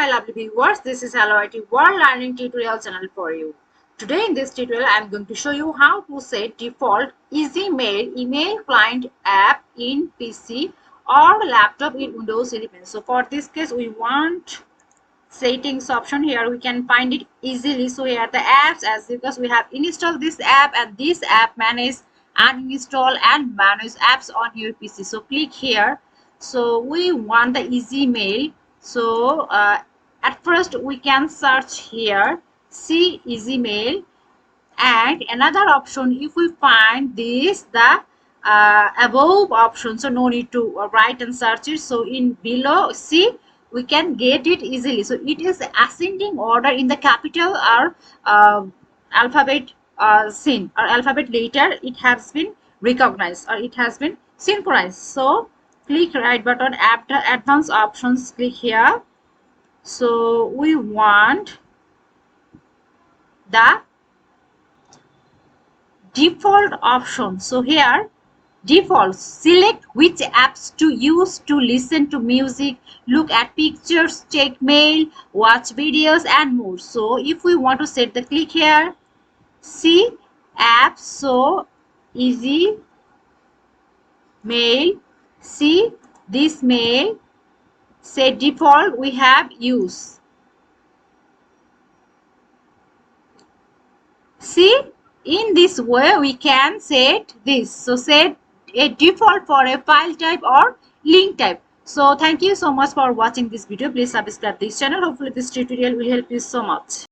my lovely viewers, this is Hello IT World Learning Tutorial channel for you. Today in this tutorial I am going to show you how to set default Esaymail email client app in PC or laptop in Windows 11. So for this case we want settings option. Here we can find it easily. So here the apps, as because we have installed this app, and this app manages uninstall and manage apps on your PC. So click here. So we want the Esaymail. So at first we can search here, see Esaymail, and another option, if we find this the above option, so no need to write and search it. So in below, see, we can get it easily. So it is ascending order in the capital or alphabet scene or alphabet later. It has been recognized or it has been synchronized. So click right button after advanced options, click here. So we want the default option. So here default, select which apps to use to listen to music, look at pictures, check mail, watch videos and more. So if we want to set the, click here, see apps. So Esaymail, see this mail, set default, we have use. See, in this way we can set this. So set a default for a file type or link type. So thank you so much for watching this video. Please subscribe this channel. Hopefully this tutorial will help you so much.